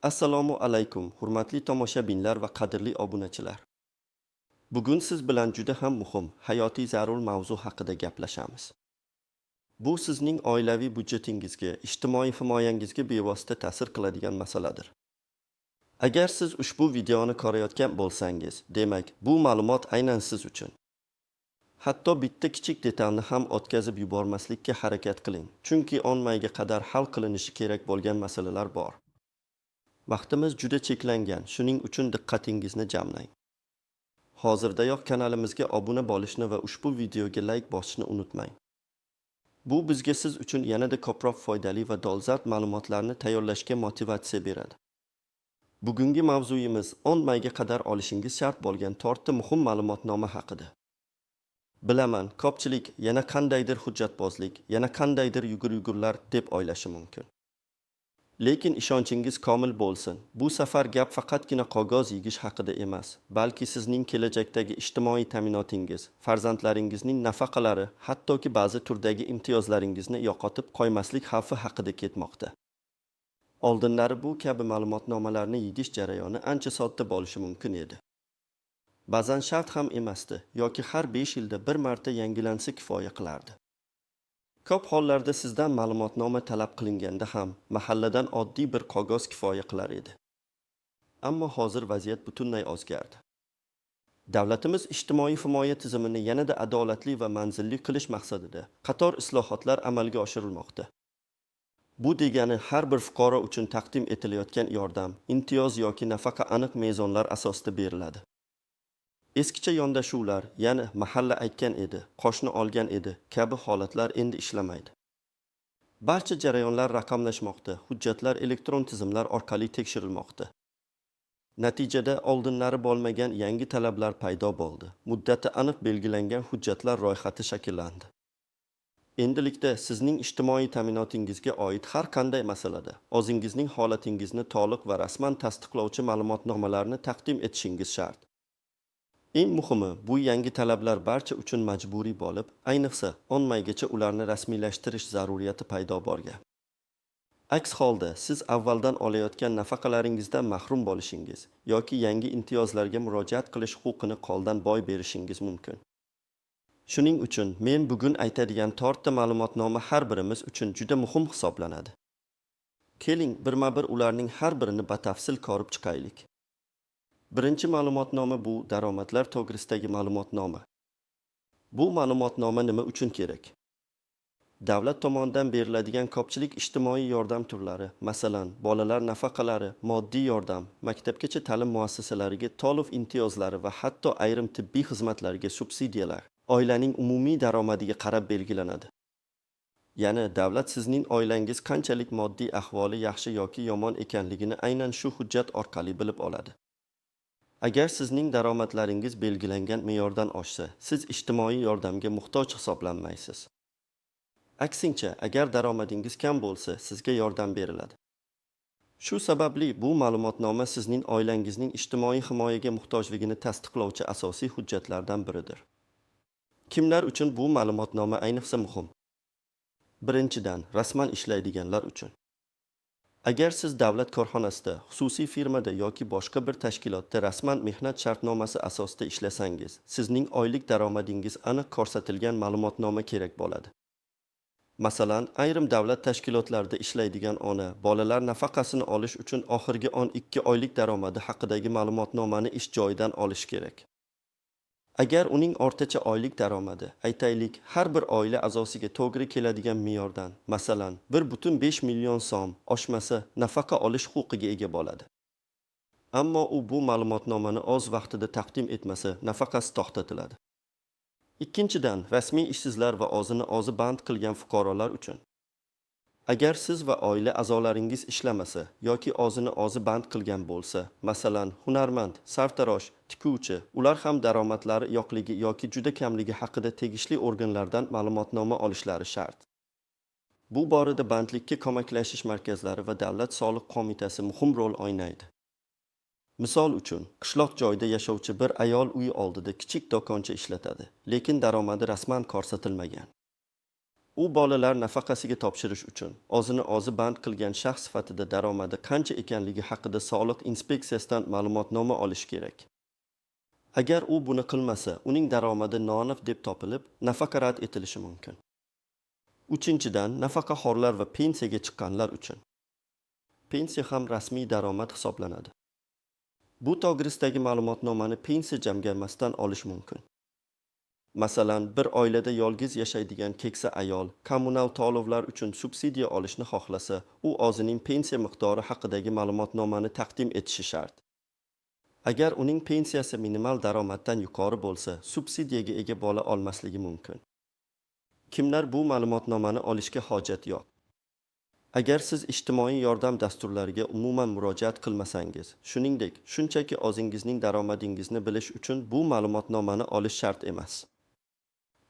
Assalomu alaykum, hurmatli tomoshabinlar va qadrli obunachilar. Bugun siz bilan juda ham muhim, hayotiy zarur mavzu haqida gaplashamiz. Bu sizning oilaviy budjetingizga, ijtimoiy himoyangizga bevosita ta'sir qiladigan masaladir. Agar siz ushbu videoni ko'rayotgan bo'lsangiz, demak, bu ma'lumot aynan siz uchun. Hatto bitta kichik detalni ham o'tkazib yubormaslikka harakat qiling, chunki onmayga qadar hal qilinishi kerak bo'lgan masalalar bor. Vaqtimiz juda cheklangan, shuning uchun diqqatingizni jamlang. Hozirdayoq kanalimizga obuna bo'lishni va ushbu videoga like bosishni unutmang. Bu bizga siz uchun yanada ko'proq foydali va dolzarb ma'lumotlarni tayyorlashga motivatsiya beradi. Bugungi mavzuyimiz 10 mayga qadar olishingiz shart bo'lgan to'rtta muhim ma'lumotnoma haqida. Bilaman, ko'pchilik yana qandaydir hujjatbozlik, yana qandaydir yugur-yugurlar deb o'ylashi mumkin. Lekin ishonchingiz komil bo'lsin. Bu safar gap faqatgina qog'oz yegish haqida emas, balki sizning kelajakdagi ijtimoiy ta'minotingiz, farzandlaringizning nafaqalari, hattoki ba'zi turdagi imtiyozlaringizni yo'qotib qo'ymaslik xavfi haqida ketmoqda. Oldinlari bu kabi ma'lumotnomalarni yegish jarayoni ancha sodda bo'lishi mumkin edi. Ba'zan shart ham emasdi, yoki har 5 yilda bir marta yangilansa kifoya qilardi. Ko'p hollarda sizdan ma'lumotnoma talab qilinganda ham mahalladan oddiy bir qog'oz kifoya qilar edi. Ammo hozir vaziyat butunlay o'zgardi. Davlatimiz ijtimoiy himoya tizimini yanada adolatli va manzilli qilish maqsadida qator islohotlar amalga oshirilmoqda. Bu degani har bir fuqaro uchun taqdim etilayotgan yordam, imtiyoz yoki nafaqa aniq mezonlar asosida beriladi. Eskicha yondashuvlar, ya'ni mahalla aytgan edi, qo'shni olgan edi kabi holatlar endi ishlamaydi. Barcha jarayonlar raqamlashmoqda, hujjatlar elektron tizimlar orqali tekshirilmoqda. Natijada oldinlari bo'lmagan yangi talablar paydo bo'ldi. Muddati aniq belgilangan hujjatlar ro'yxati shakllandi. Endilikda sizning ijtimoiy ta'minotingizga oid har qanday masalada o'zingizning holatingizni to'liq va rasman tasdiqlovchi ma'lumotnomalarni taqdim etishingiz shart. Eng muhimi, bu yangi talablar barcha uchun majburiy bo'lib, ayniqsa 10 maygacha ularni rasmiylashtirish zaruriyati paydo bo'lgan. Aks holda siz avvaldan olayotgan nafaqalaringizdan mahrum bo'lishingiz yoki yangi imtiyozlarga murojaat qilish huquqini qo'ldan boy berishingiz mumkin. Shuning uchun men bugun aytadigan to'rtta ma'lumotnoma har birimiz uchun juda muhim hisoblanadi. Keling, birma-bir ularning har birini batafsil ko'rib chiqaylik. Birinchi ma'lumotnoma bu daromadlar to'g'risidagi ma'lumotnoma. Bu ma'lumotnoma nima uchun kerak? Davlat tomonidan beriladigan ko'pchilik ijtimoiy yordam turlari, masalan, bolalar nafaqalari, moddiy yordam, maktabgacha ta'lim muassasalariga to'lov imtiyozlari va hatto ayrim tibbiy xizmatlarga subsidiyalar oilaning umumiy daromadiga qarab belgilanadi. Ya'ni davlat sizning oilangiz qanchalik moddiy ahvoli yaxshi yoki yomon ekanligini aynan shu hujjat orqali bilib oladi. Agar sizning daromadlaringiz belgilangan me'yordan oshsa, siz ijtimoiy yordamga muhtoj hisoblanmaysiz. Aksincha, agar daromadingiz kam bo'lsa, sizga yordam beriladi. Shu sababli bu ma'lumotnoma sizning oilangizning ijtimoiy himoyaga muhtojligini tasdiqlovchi asosiy hujjatlardan biridir. Kimlar uchun bu ma'lumotnoma ayniqsa muhim? Birinchidan, rasman ishlaydiganlar uchun. Agar siz davlat korxonasida, xususiy firmada yoki boshqa bir tashkilotda rasman mehnat shartnomasi asosida ishlasangiz, sizning oylik daromadingiz aniq ko'rsatilgan ma'lumotnoma kerak bo'ladi. Masalan, ayrim davlat tashkilotlarida ishlaydigan ona bolalar nafaqasini olish uchun oxirgi 12 oylik daromadi haqidagi ma'lumotnomani ish joyidan olish kerak. Agar uning o'rtacha oylik daromadi, aytaylik, har bir oila a'zosiga to'g'ri keladigan me'yordan, masalan, 1,5 million so'm oshmasa, nafaqa olish huquqiga ega bo'ladi. Ammo u bu ma'lumotnomani o'z vaqtida taqdim etmasa, nafaqasi to'xtatiladi. Ikkinchidan, rasmiy ishsizlar va o'zini o'zi band qilgan fuqarolar uchun. Agar siz va oila a'zolaringiz ishlamasa yoki o'zini o'zi band qilgan bo'lsa, masalan, hunarmand, sartarosh, tikuvchi, ular ham daromadlari yo'qligi yoki juda kamligi haqida tegishli organlardan ma'lumotnoma olishlari shart. Bu borada bandlikka ko'maklashish markazlari va Davlat soliq qo'mitasi muhim rol o'ynaydi. Misol uchun, qishloq joyda yashovchi bir ayol uy oldida kichik do'koncha ishlatadi, lekin daromadi rasman ko'rsatilmagan. U bolalar nafaqasiga topshirish uchun o'zini o'zi band qilgan shaxs sifatida daromadi qancha ekanligi haqida soliq inspeksiyasidan ma'lumotnoma olish kerak. Agar u buni qilmasa, uning daromadi noaniq deb topilib, nafaqa rad etilishi mumkin. Uchinchidan, nafaqaxo'rlar va pensiyaga chiqqanlar uchun. Pensiya ham rasmiy daromad hisoblanadi. Bu to'g'risidagi ma'lumotnomani pensiya jamg'armasidan olish mumkin. Masalan, bir oilada yolg'iz yashaydigan keksa ayol kommunal to'lovlar uchun subsidiya olishni xohlasa, u o'zining pensiya miqdori haqidagi ma'lumotnomani taqdim etishi shart. Agar uning pensiyasi minimal daromaddan yuqori bo'lsa, subsidiyaga ega bo'la olmasligi mumkin. Kimlar bu ma'lumotnomani olishga hojat yo'q? Agar siz ijtimoiy yordam dasturlariga umuman murojaat qilmasangiz, shuningdek, shunchaki o'zingizning daromadingizni bilish uchun bu ma'lumotnomani olish shart emas.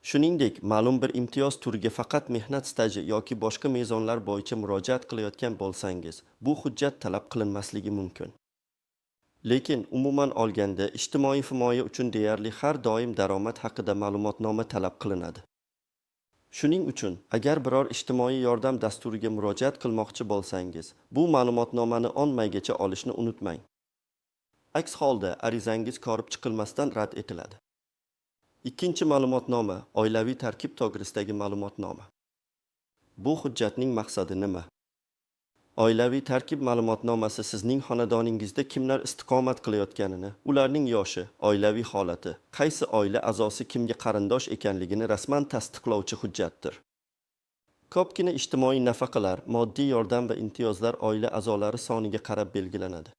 Shuningdek, ma'lum bir imtiyoz turiga faqat mehnat staji yoki boshqa mezonlar bo'yicha murojaat qilayotgan bo'lsangiz, bu hujjat talab qilinmasligi mumkin. Lekin umuman olganda, ijtimoiy himoya uchun deyarli har doim daromad haqida ma'lumotnoma talab qilinadi. Shuning uchun, agar biror ijtimoiy yordam dasturiga murojaat qilmoqchi bo'lsangiz, bu ma'lumotnomani 10 maygacha olishni unutmang. Aks holda arizangiz ko'rib chiqilmasdan rad etiladi. Ikkinchi ma'lumotnoma, oilaviy tarkib to'g'risidagi ma'lumotnoma. Bu hujjatning maqsadi nima? Oilaviy tarkib ma'lumotnomasi sizning xonadoningizda kimlar istiqomat qilayotganini, ularning yoshi, oilaviy holati, qaysi oila a'zosi kimga qarindosh ekanligini rasman tasdiqlovchi hujjatdir. Ko'pgina ijtimoiy nafaqalar, moddiy yordam va imtiyozlar oila a'zolari soniga qarab belgilanadi.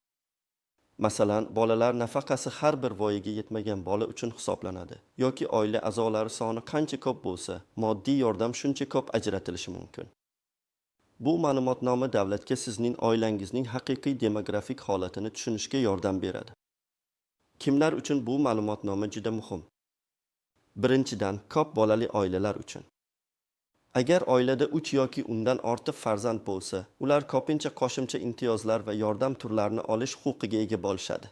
Masalan, bolalar nafaqasi har bir voyaga yetmagan bola uchun hisoblanadi yoki oila a'zolari soni qancha ko'p bo'lsa, moddiy yordam shuncha ko'p ajratilishi mumkin. Bu ma'lumotnoma davlatga sizning oilangizning haqiqiy demografik holatini tushunishga yordam beradi. Kimlar uchun bu ma'lumotnoma juda muhim? Birinchidan, ko'p bolali oilalar uchun. Agar oilada 3 yoki undan ortiq farzand bo'lsa, ular ko'pincha qo'shimcha imtiyozlar va yordam turlarini olish huquqiga ega bo'lishadi.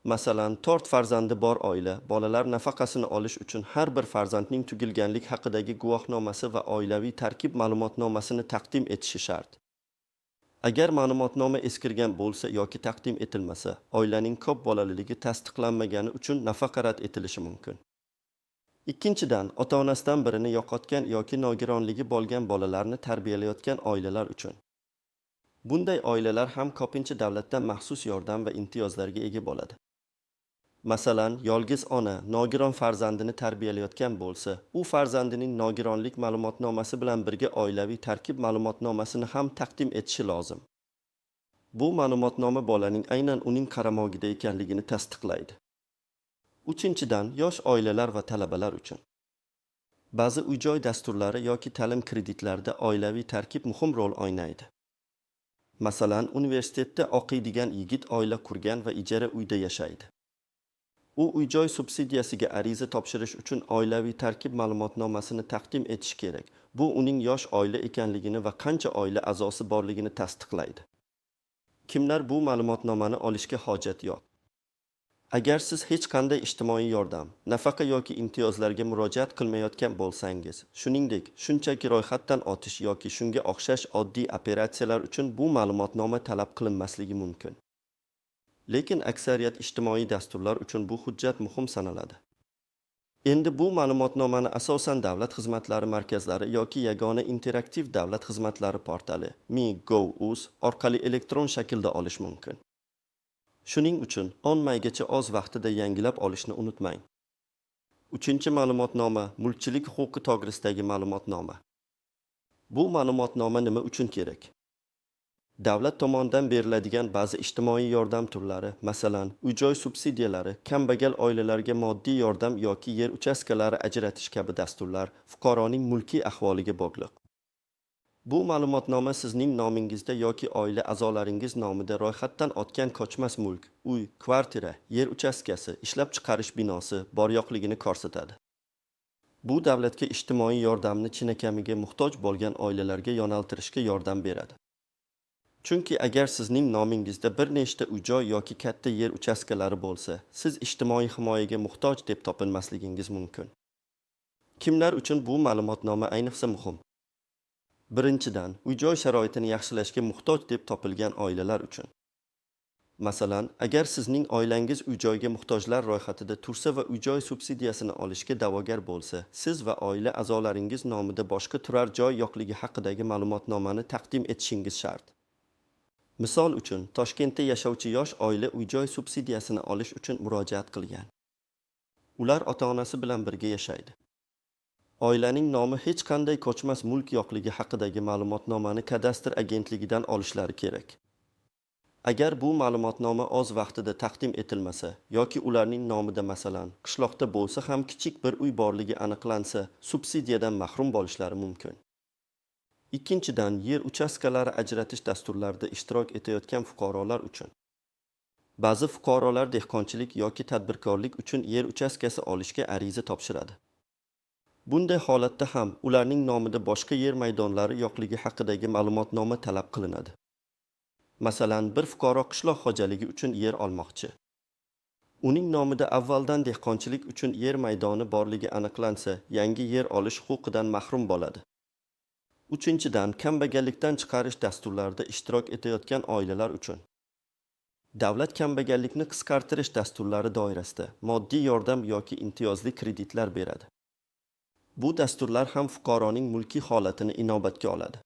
Masalan, 4 farzandi bor oila bolalar nafaqasini olish uchun har bir farzandning tug'ilganlik haqidagi guvohnomasi va oilaviy tarkib ma'lumotnomasini taqdim etishi shart. Agar ma'lumotnoma eskirgan bo'lsa yoki taqdim etilmasa, oilaning ko'p bolaliligi tasdiqlanmagani uchun nafaqa rad etilishi mumkin. Ikkinchidan, ota-onasidan birini yo'qotgan yoki nogironligi bo'lgan bolalarni tarbiyalayotgan oilalar uchun. Bunday oilalar ham ko'pincha davlatdan maxsus yordam va imtiyozlarga ega bo'ladi. Masalan, yolg'iz ona nogiron farzandini tarbiyalayotgan bo'lsa, u farzandining nogironlik ma'lumotnomasi bilan birga oilaviy tarkib ma'lumotnomasini ham taqdim etishi lozim. Bu ma'lumotnoma bolaning aynan uning qaramog'ida ekanligini tasdiqlaydi. Uchinchidan, yosh oilalar va talabalar uchun. Ba'zi uy-joy dasturlari yoki ta'lim kreditlarida oilaviy tarkib muhim rol o'ynaydi. Masalan, universitetda o'qiydigan yigit oila qurgan va ijara uyda yashaydi. U uy-joy subsidiyasiga ariza topshirish uchun oilaviy tarkib ma'lumotnomasini taqdim etish kerak. Bu uning yosh oila ekanligini va qancha oila a'zosi borligini tasdiqlaydi. Kimlar bu ma'lumotnomani olishga hojat yo'q? Agar siz hech qanday ijtimoiy yordam, nafaqa yoki imtiyozlarga murojaat qilmayotgan bo'lsangiz, shuningdek, shunchaki ro'yxatdan o'tish yoki shunga o'xshash oddiy operatsiyalar uchun bu ma'lumotnoma talab qilinmasligi mumkin. Lekin aksariyat ijtimoiy dasturlar uchun bu hujjat muhim sanaladi. Endi bu ma'lumotnomani asosan davlat xizmatlari markazlari yoki yagona interaktiv davlat xizmatlari portali Mi.gov.uz orqali elektron shaklda olish mumkin. Shuning uchun 10 maygacha o'z vaqtida yangilab olishni unutmang. Uchinchi ma'lumotnoma mulkchilik huquqi to'g'risidagi ma'lumotnoma. Bu ma'lumotnoma nima uchun kerak? Davlat tomonidan beriladigan ba'zi ijtimoiy yordam turlari, masalan, uy-joy subsidiyalari, kambag'al oilalarga moddiy yordam yoki yer uchastkalari ajratish kabi dasturlar fuqaroning mulkiy ahvoliga bog'liq. Bu ma'lumotnoma sizning nomingizda yoki oila a'zolaringiz nomida ro'yxatdan o'tgan ko'chmas mulk, uy, kvartira, yer uchastkasi, ishlab chiqarish binosi bor-yo'qligini ko'rsatadi. Bu davlatga ijtimoiy yordamni chinakamiga muhtoj bo'lgan oilalarga yo'naltirishga yordam beradi. Chunki agar sizning nomingizda bir nechta uy-joy yoki katta yer uchastkalari bo'lsa, siz ijtimoiy himoyaga muhtoj deb topilmasligingiz mumkin. Kimlar uchun bu ma'lumotnoma ayniqsa muhim? Birinchidan, uy-joy sharoitini yaxshilashga muhtoj deb topilgan oilalar uchun. Masalan, agar sizning oilangiz uy-joyga muhtojlar ro'yxatida tursa va uy-joy subsidiyasini olishga da'vogar bo'lsa, siz va oila a'zolaringiz nomida boshqa turar joy yo'qligi haqidagi ma'lumotnomani taqdim etishingiz shart. Misol uchun, Toshkentda yashovchi yosh oila uy-joy subsidiyasini olish uchun murojaat qilgan. Ular ota-onasi bilan birga yashaydi. Oilaning nomi hech qanday ko'chmas mulk yo'qligi haqidagi ma'lumotnomani kadastr agentligidan olishlari kerak. Agar bu ma'lumotnoma o'z vaqtida taqdim etilmasa yoki ularning nomida masalan qishloqda bo'lsa ham kichik bir uy borligi aniqlansa, subsidiyadan mahrum bo'lishlari mumkin. Ikkinchidan, yer uchastkalari ajratish dasturlarida ishtirok etayotgan fuqarolar uchun. Ba'zi fuqarolar dehqonchilik yoki tadbirkorlik uchun yer uchastkasi olishga ariza topshiradi. Bunday holatda ham ularning nomida boshqa yer maydonlari yo'qligi haqidagi ma'lumotnoma talab qilinadi. Masalan, bir fuqaro qishloq xo'jaligi uchun yer olmoqchi. Uning nomida avvaldan dehqonchilik uchun yer maydoni borligi aniqlansa, yangi yer olish huquqidan mahrum bo'ladi. Uchinchidan, kambag'allikdan chiqarish dasturlarida ishtirok etayotgan oilalar uchun. Davlat kambag'allikni qisqartirish dasturlari doirasida moddiy yordam yoki imtiyozli kreditlar beradi. Bu dasturlar ham fuqaroning mulkiy holatini inobatga oladi.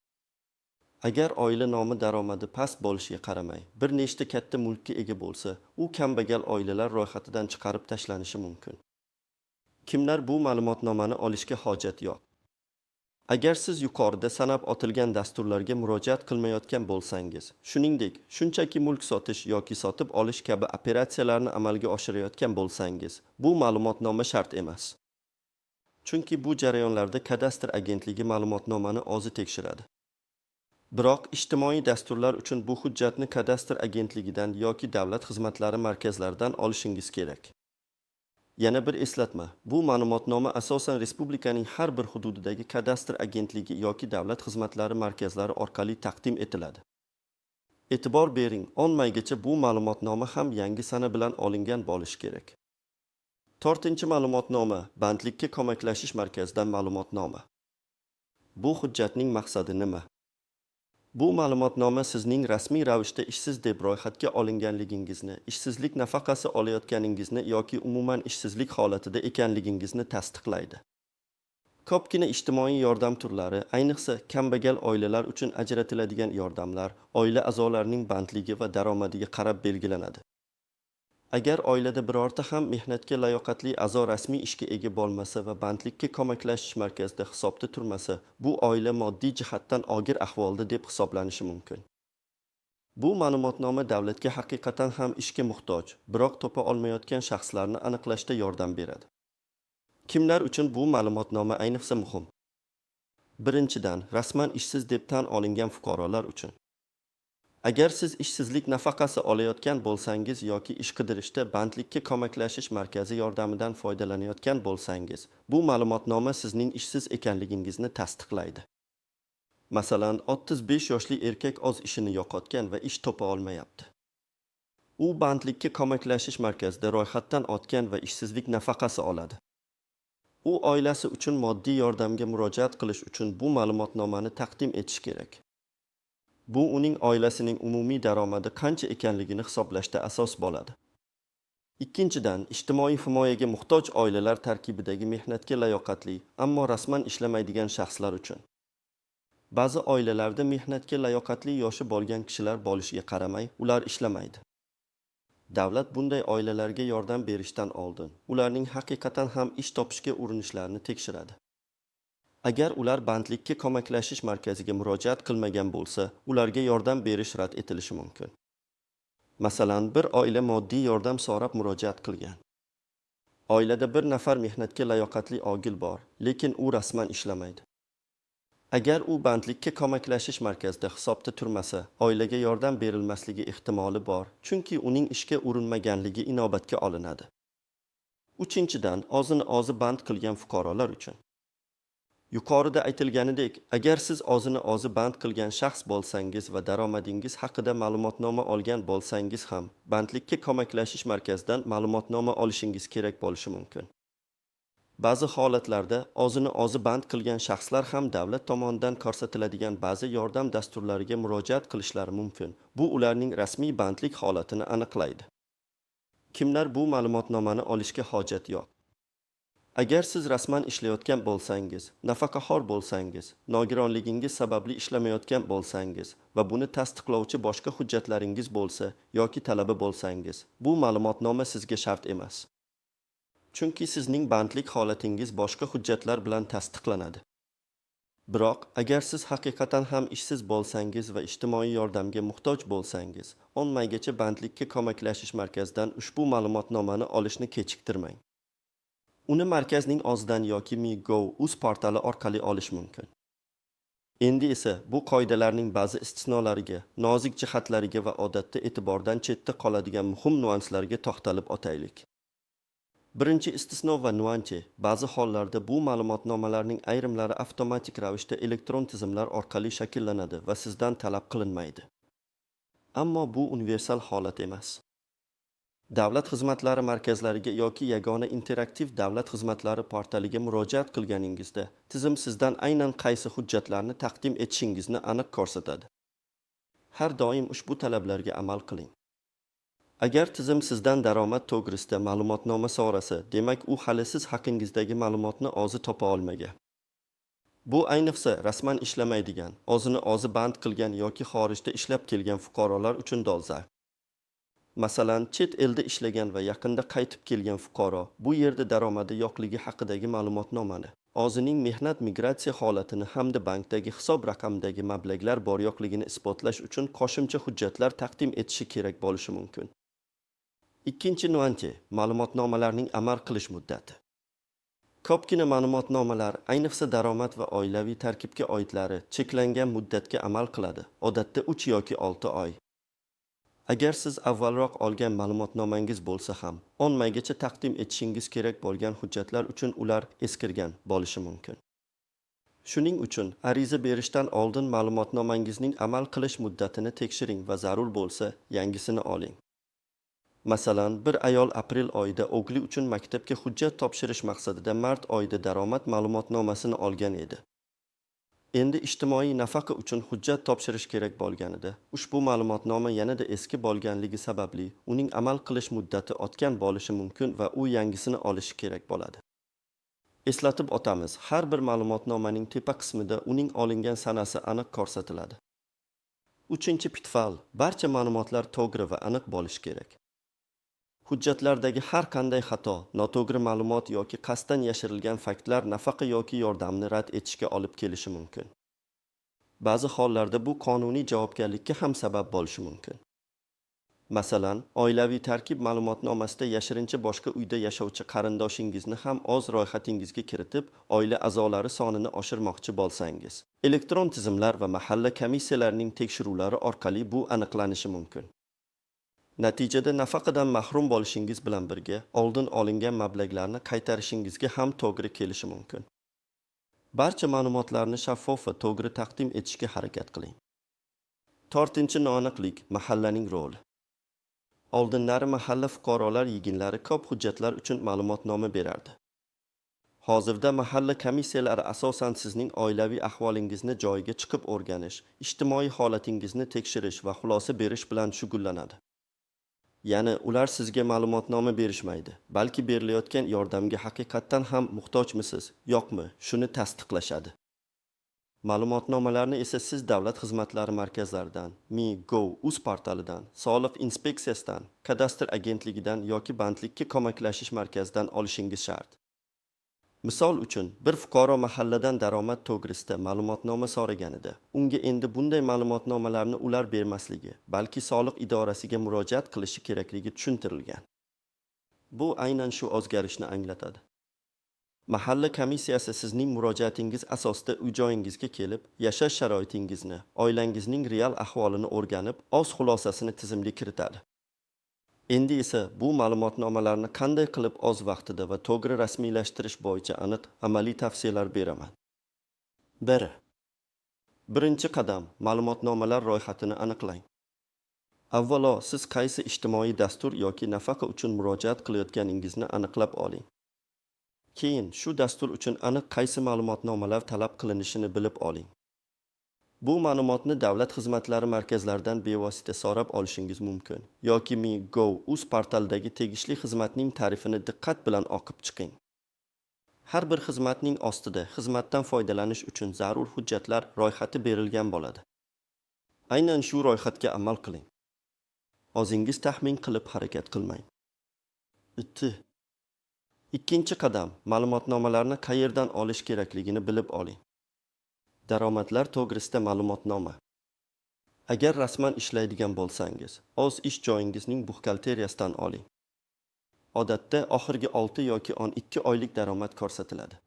Agar oila nomi daromadi past bo'lishiga qaramay, bir nechta katta mulkka ega bo'lsa, u kambag'al oilalar ro'yxatidan chiqarib tashlanishi mumkin. Kimlar bu ma'lumotnomani olishga hojat yo'q? Agar siz yuqorida sanab o'tilgan dasturlarga murojaat qilmayotgan bo'lsangiz, shuningdek, shunchaki mulk sotish yoki sotib olish kabi operatsiyalarni amalga oshirayotgan bo'lsangiz, bu ma'lumotnoma shart emas. Chunki bu jarayonlarda kadastr agentligi ma'lumotnomani o'zi tekshiradi. Biroq ijtimoiy dasturlar uchun bu hujjatni kadastr agentligidan yoki davlat xizmatlari markazlaridan olishingiz kerak. Yana bir eslatma, bu ma'lumotnoma asosan respublikaning har bir hududidagi kadastr agentligi yoki davlat xizmatlari markazlari orqali taqdim etiladi. E'tibor bering, 10 maygacha bu ma'lumotnoma ham yangi sana bilan olingan bo'lishi kerak. 4-ma'lumotnoma, bandlikka ko'maklashish markazidan ma'lumotnoma. Bu hujjatning maqsadi nima? Bu ma'lumotnoma sizning rasmiy ravishda ishsiz deb ro'yxatga olinganligingizni, ishsizlik nafaqasi olayotganingizni yoki umuman ishsizlik holatida ekanligingizni tasdiqlaydi. Ko'pgina ijtimoiy yordam turlari, ayniqsa kambag'al oilalar uchun ajratiladigan yordamlar oila a'zolarining bandligi va daromadiga qarab belgilanadi. Agar oilada birorta ham mehnatga layoqatli a'zo rasmiy ishga ega bo'lmasa va bandlikka ko'maklashish markazida hisobda turmasa, bu oila moddiy jihatdan og'ir ahvolda deb hisoblanishi mumkin. Bu ma'lumotnoma davlatga haqiqatan ham ishga muhtoj, biroq topa olmayotgan shaxslarni aniqlashda yordam beradi. Kimlar uchun bu ma'lumotnoma ayniqsa muhim? Birinchidan, rasman ishsiz deb tan olingan fuqarolar uchun. Agar siz ishsizlik nafaqasi olayotgan bo'lsangiz yoki ish qidirishda bandlikka ko'maklashish markazi yordamidan foydalanayotgan bo'lsangiz, bu ma'lumotnoma sizning ishsiz ekanligingizni tasdiqlaydi. Masalan, 35 yoshli erkak o'z ishini yo'qotgan va ish topa olmayapti. U bandlikka ko'maklashish markazida ro'yxatdan o'tgan va ishsizlik nafaqasi oladi. U oilasi uchun moddiy yordamga murojaat qilish uchun bu ma'lumotnomani taqdim etish kerak. Bu uning oilasining umumiy daromadi qancha ekanligini hisoblashda asos bo'ladi. Ikkinchidan, ijtimoiy himoyaga muhtoj oilalar tarkibidagi mehnatga layoqatli, ammo rasman ishlamaydigan shaxslar uchun. Ba'zi oilalarda mehnatga layoqatli yoshi bo'lgan kishilar bo'lishiga qaramay, ular ishlamaydi. Davlat bunday oilalarga yordam berishdan oldin, ularning haqiqatan ham ish topishga urinishlarini tekshiradi. Agar ular bandlikka ko'maklashish markaziga murojaat qilmagan bo'lsa, ularga yordam berish rad etilishi mumkin. Masalan, bir oila moddiy yordam so'rab murojaat qilgan. Oilada bir nafar mehnatga layoqatli ogil bor, lekin u rasman ishlamaydi. Agar u bandlikka ko'maklashish markazida hisobda turmasa, oilaga yordam berilmasligi ehtimoli bor, chunki uning ishga urinmaganligi inobatga olinadi. Uchinchidan, o'zini o'zi band qilgan fuqarolar uchun. Yuqorida aytilganidek, agar siz o'zini o'zi band qilgan shaxs bo'lsangiz va daromadingiz haqida ma'lumotnoma olgan bo'lsangiz ham, bandlikka ko'maklashish markazidan ma'lumotnoma olishingiz kerak bo'lishi mumkin. Ba'zi holatlarda o'zini o'zi band qilgan shaxslar ham davlat tomonidan ko'rsatiladigan ba'zi yordam dasturlariga murojaat qilishlari mumkin. Bu ularning rasmiy bandlik holatini aniqlaydi. Kimlar bu ma'lumotnomani olishga hojat yo'q? Agar siz rasman ishlayotgan bo'lsangiz, nafaqaxo'r bo'lsangiz, nogironligingiz sababli ishlamayotgan bo'lsangiz va buni tasdiqlovchi boshqa hujjatlaringiz bo'lsa yoki talaba bo'lsangiz, bu ma'lumotnoma sizga shart emas. Chunki sizning bandlik holatingiz boshqa hujjatlar bilan tasdiqlanadi. Biroq, agar siz haqiqatan ham ishsiz bo'lsangiz va ijtimoiy yordamga muhtoj bo'lsangiz, 10 maygacha bandlikka ko'maklashish markazidan ushbu ma'lumotnomani olishni kechiktirmang. Uni markazning o'zidan yoki Mi.gov.uz portali orqali olish mumkin. Endi esa bu qoidalarning ba'zi istisnolariga, nozik jihatlariga va odatda e'tibordan chetda qoladigan muhim nuanslarga to'xtalib o'taylik. Birinchi istisno va nuancha, ba'zi hollarda bu ma'lumotnomalarning ayrimlari avtomatik ravishda elektron tizimlar orqali shakllanadi va sizdan talab qilinmaydi. Ammo bu universal holat emas. Davlat xizmatlari markazlariga yoki yagona interaktiv davlat xizmatlari portaliga murojaat qilganingizda, tizim sizdan aynan qaysi hujjatlarni taqdim etishingizni aniq ko'rsatadi. Har doim ushbu talablarga amal qiling. Agar tizim sizdan daromad to'g'risida ma'lumotnoma so'rasa, demak u hali siz haqingizdagi ma'lumotni o'zi topa olmagan. Bu ayniqsa rasman ishlamaydigan, o'zini o'zi band qilgan yoki xorijda ishlab kelgan fuqarolar uchun dolzarb. Masalan, chet elda ishlagan va yaqinda qaytib kelgan fuqaro bu yerda daromadi yo'qligi haqidagi ma'lumotnomani, o'zining mehnat migratsiya holatini hamda bankdagi hisob raqamidagi mablag'lar bor yo'qligini isbotlash uchun qo'shimcha hujjatlar taqdim etishi kerak bo'lishi mumkin. Ikkinchi nuansa, ma'lumotnomalarning amal qilish muddati. Ko'pgina ma'lumotnomalar, ayniqsa daromad va oilaviy tarkibga oidlari cheklangan muddatga amal qiladi, odatda 3 yoki 6 oy. Agar siz avvalroq olgan ma'lumotnomangiz bo'lsa ham, 10 maygacha taqdim etishingiz kerak bo'lgan hujjatlar uchun ular eskirgan bo'lishi mumkin. Shuning uchun ariza berishdan oldin ma'lumotnomangizning amal qilish muddatini tekshiring va zarur bo'lsa, yangisini oling. Masalan, bir ayol aprel oyida o'g'li uchun maktabga hujjat topshirish maqsadida mart oyida daromad ma'lumotnomasini olgan edi. Endi ijtimoiy nafaqa uchun hujjat topshirish kerak bo'lganida, ushbu ma'lumotnoma yanada eski bo'lganligi sababli uning amal qilish muddati o'tgan bo'lishi mumkin va u yangisini olishi kerak bo'ladi. Eslatib o'tamiz, har bir ma'lumotnomaning tepa qismida uning olingan sanasi aniq ko'rsatiladi. Uchinchi pitfall, barcha ma'lumotlar to'g'ri va aniq bo'lishi kerak. Hujjatlardagi har qanday xato, noto'g'ri ma'lumot yoki qasddan yashirilgan faktlar nafaqa yoki yordamni rad etishga olib kelishi mumkin. Ba'zi hollarda bu qonuniy javobgarlikka ham sabab bo'lishi mumkin. Masalan, oilaviy tarkib ma'lumotnomasida yashirincha boshqa uyda yashovchi qarindoshingizni ham o'z ro'yxatingizga kiritib, oila a'zolari sonini oshirmoqchi bo'lsangiz, elektron tizimlar va mahalla komissiyalarining tekshiruvlari orqali bu aniqlanishi mumkin. Natijada nafaqadan mahrum bo'lishingiz bilan birga, oldin olingan mablag'larni qaytarishingizga ham to'g'ri kelishi mumkin. Barcha ma'lumotlarni shaffof va to'g'ri taqdim etishga harakat qiling. 4. Noaniqlik, mahallaning roli. Oldinlari mahalla fuqarolar yig'inlari ko'p hujjatlar uchun ma'lumotnoma berardi. Hozirda mahalla komissiyalari asosan sizning oilaviy ahvolingizni joyiga chiqib o'rganish, ijtimoiy holatingizni tekshirish va xulosa berish bilan shug'ullanadi. Ya'ni ular sizga ma'lumotnoma berishmaydi, balki berilayotgan yordamga haqiqatdan ham muhtojmisiz, yo'qmi, shuni tasdiqlashadi. Ma'lumotnomalarni esa siz davlat xizmatlari markazlaridan, Mi.gov.uz portalidan, soliq inspeksiyasidan, kadastr agentligidan yoki bandlikka ko'maklashish markazidan olishingiz shart. Misol uchun, bir fuqaro mahalladan daromad to'g'risida ma'lumotnoma so'raganida, unga endi bunday ma'lumotnomalarni ular bermasligi, balki soliq idorasiga murojaat qilishi kerakligi tushuntirilgan. Bu aynan shu o'zgarishni anglatadi. Mahalla komissiyasi sizning murojaatingiz asosida uy-joyingizga kelib, yashash sharoitingizni, oilangizning real ahvolini o'rganib, o'z xulosasini tizimga kiritadi. Endi esa bu ma'lumotnomalarni qanday qilib o'z vaqtida va to'g'ri rasmiylashtirish bo'yicha aniq amaliy tavsiyalar beraman. 1. Birinchi qadam, ma'lumotnomalar ro'yxatini aniqlang. Avvalo, siz qaysi ijtimoiy dastur yoki nafaqa uchun murojaat qilayotganingizni aniqlab oling. Keyin shu dastur uchun aniq qaysi ma'lumotnomalar talab qilinishini bilib oling. Bu ma'lumotni davlat xizmatlari markazlaridan bevosita so'rab olishingiz mumkin yoki Mi.gov.uz portalidagi tegishli xizmatning ta'rifini diqqat bilan o'qib chiqing. Har bir xizmatning ostida xizmatdan foydalanish uchun zarur hujjatlar ro'yxati berilgan bo'ladi. Aynan shu ro'yxatga amal qiling. O'zingiz taxmin qilib harakat qilmang. Ikkinchi qadam, ma'lumotnomalarni qayerdan olish kerakligini bilib oling. Daromadlar to'g'risida ma'lumotnoma. Agar rasman ishlaydigan bo'lsangiz, o'z ish joyingizning buxgalteriyasidan oling. Odatda oxirgi 6 yoki 12 oylik daromad ko'rsatiladi.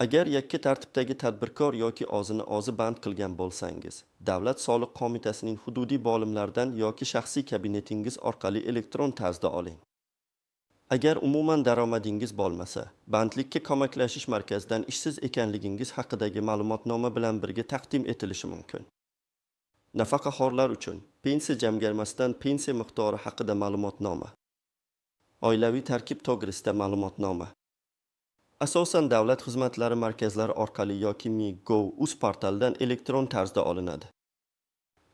Agar yakka tartibdagi tadbirkor yoki o'zini o'zi band qilgan bo'lsangiz, Davlat soliq qo'mitasining hududiy bo'limlaridan yoki shaxsiy kabinetingiz orqali elektron tarzda oling. Agar umuman daromadingiz bo'lmasa, bandlikka ko'maklashish markazidan ishsiz ekanligingiz haqidagi ma'lumotnoma bilan birga taqdim etilishi mumkin. Nafaqaxo'rlar uchun pensiya jamg'armasidan pensiya miqdori haqida ma'lumotnoma. Oilaviy tarkib to'g'risida ma'lumotnoma. Asosan davlat xizmatlari markazlari orqali yoki Mi.gov.uz portalidan elektron tarzda olinadi.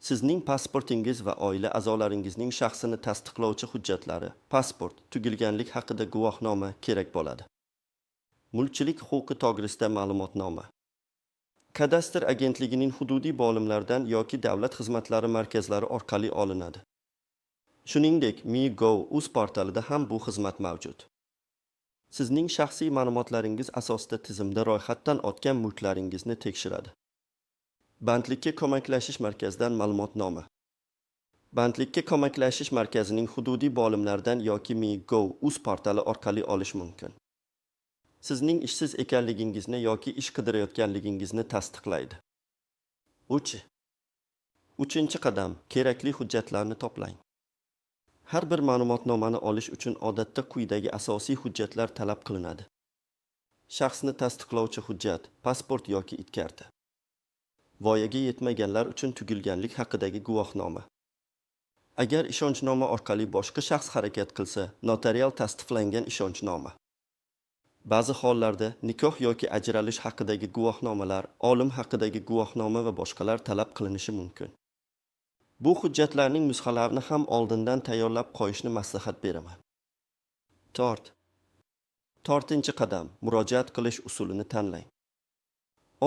Sizning pasportingiz va oila a'zolaringizning shaxsini tasdiqlovchi hujjatlari, pasport, tugilganlik haqida guvohnoma kerak bo'ladi. Mulkchilik huquqi to'g'risida ma'lumotnoma. Kadastr agentligining hududiy bo'limlaridan yoki davlat xizmatlari markazlari orqali olinadi. Shuningdek, Mi.gov.uz portalida ham bu xizmat mavjud. Sizning shaxsiy ma'lumotlaringiz asosida tizimda ro'yxatdan o'tgan mulklaringizni tekshiradi. Bandlikka ko'maklashish markazidan ma'lumotnoma. Bandlikka ko'maklashish markazining hududiy bo'limlaridan yoki Mi.gov.uz portali orqali olish mumkin. Sizning ishsiz ekanligingizni yoki ish qidirayotganligingizni tasdiqlaydi. 3. Qadam, kerakli hujjatlarni to'plang. Har bir ma'lumotnomani olish uchun odatda quyidagi asosiy hujjatlar talab qilinadi. Shaxsni tasdiqlovchi hujjat, pasport yoki it karta. Voyaga yetmaganlar uchun tugilganlik haqidagi guvohnoma. Agar ishonchnoma orqali boshqa shaxs harakat qilsa, notarial tasdiqlangan ishonchnoma. Ba'zi hollarda nikoh yoki ajralish haqidagi guvohnomalar, olim haqidagi guvohnoma va boshqalar talab qilinishi mumkin. Bu hujjatlarning nusxalarini ham oldindan tayyorlab qo'yishni maslahat beraman. 4. Qadam, murojaat qilish usulini tanlang.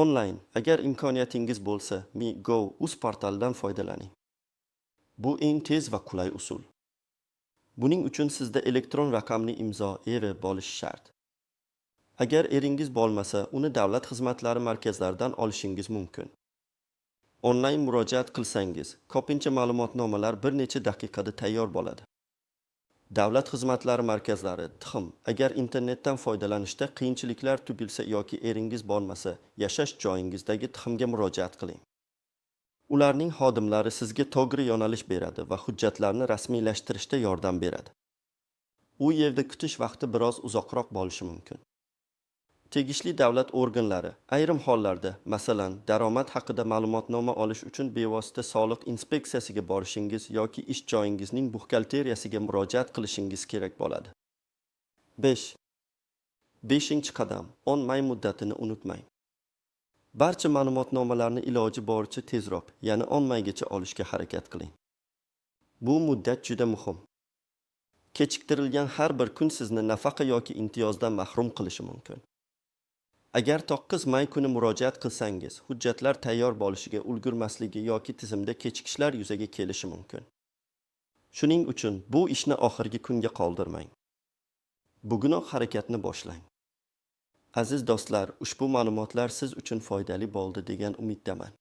Onlayn, agar imkoniyatingiz bo'lsa, Mi.gov.uz portalidan foydalaning. Bu eng tez va qulay usul. Buning uchun sizda elektron raqamli imzo bo'lishi shart. Agar eringiz bo'lmasa, uni davlat xizmatlari markazlaridan olishingiz mumkin. Onlayn murojaat qilsangiz, ko'pincha ma'lumotnomalar bir necha daqiqada tayyor bo'ladi. Davlat xizmatlari markazlari TXM, agar internetdan foydalanishda qiyinchiliklar tugilsa yoki eringiz bo'lmasa, yashash joyingizdagi TXMga murojaat qiling. Ularning xodimlari sizga to'g'ri yo'nalish beradi va hujjatlarni rasmiylashtirishda yordam beradi. U yerda kutish vaqti biroz uzoqroq bo'lishi mumkin. Tegishli davlat organlari ayrim hollarda, masalan, daromad haqida ma'lumotnoma olish uchun bevosita soliq inspeksiyasiga borishingiz yoki ish joyingizning buxgalteriyasiga murojaat qilishingiz kerak bo'ladi. 5. Qadam, onmay muddatini unutmang. Barcha ma'lumotnomalarni iloji boricha tezroq, ya'ni onmaygacha olishga harakat qiling. Bu muddat juda muhim. Kechiktirilgan har bir kun sizni nafaqa yoki imtiyozdan mahrum qilishi mumkin. Agar 9 may kuni murojaat qilsangiz, hujjatlar tayyor bo'lishiga ulgurmasligi yoki tizimda kechikishlar yuzaga kelishi mumkin. Shuning uchun bu ishni oxirgi kunga qoldirmang. Bugunoq harakatni boshlang. Aziz do'stlar, ushbu ma'lumotlar siz uchun foydali bo'ldi degan umiddaman.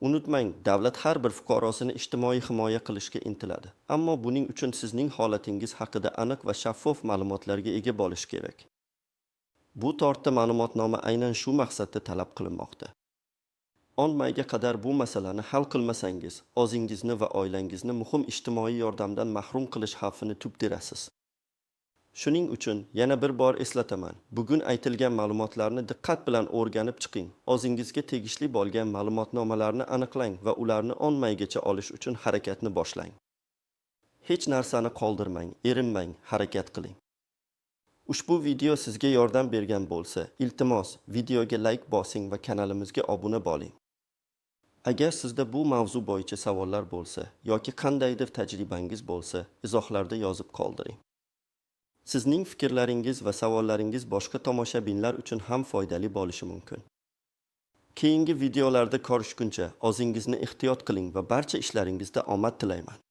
Unutmang, davlat har bir fuqarosini ijtimoiy himoya qilishga intiladi. Ammo buning uchun sizning holatingiz haqida aniq va shaffof ma'lumotlarga ega bo'lish kerak. Bu tortda ma'lumotnoma aynan shu maqsadda talab qilinmoqda. 10 mayga qadar bu masalani hal qilmasangiz, o'zingizni va oilangizni muhim ijtimoiy yordamdan mahrum qilish xavfini tugdirasiz. Shuning uchun yana bir bor eslataman. Bugun aytilgan ma'lumotlarni diqqat bilan o'rganib chiqing. O'zingizga tegishli bo'lgan ma'lumotnomalarni aniqlang va ularni 10 maygacha olish uchun harakatni boshlang. Hech narsani qoldirmang, erinmang, harakat qiling. Ushbu video sizga yordam bergan bo'lsa, iltimos, videoga like bosing va kanalimizga obuna bo'ling. Agar sizda bu mavzu bo'yicha savollar bo'lsa yoki qandaydir tajribangiz bo'lsa, izohlarda yozib qoldiring. Sizning fikrlaringiz va savollaringiz boshqa tomoshabinlar uchun ham foydali bo'lishi mumkin. Keyingi videolarda ko'rishguncha o'zingizni ehtiyot qiling va barcha ishlaringizda omad tilayman.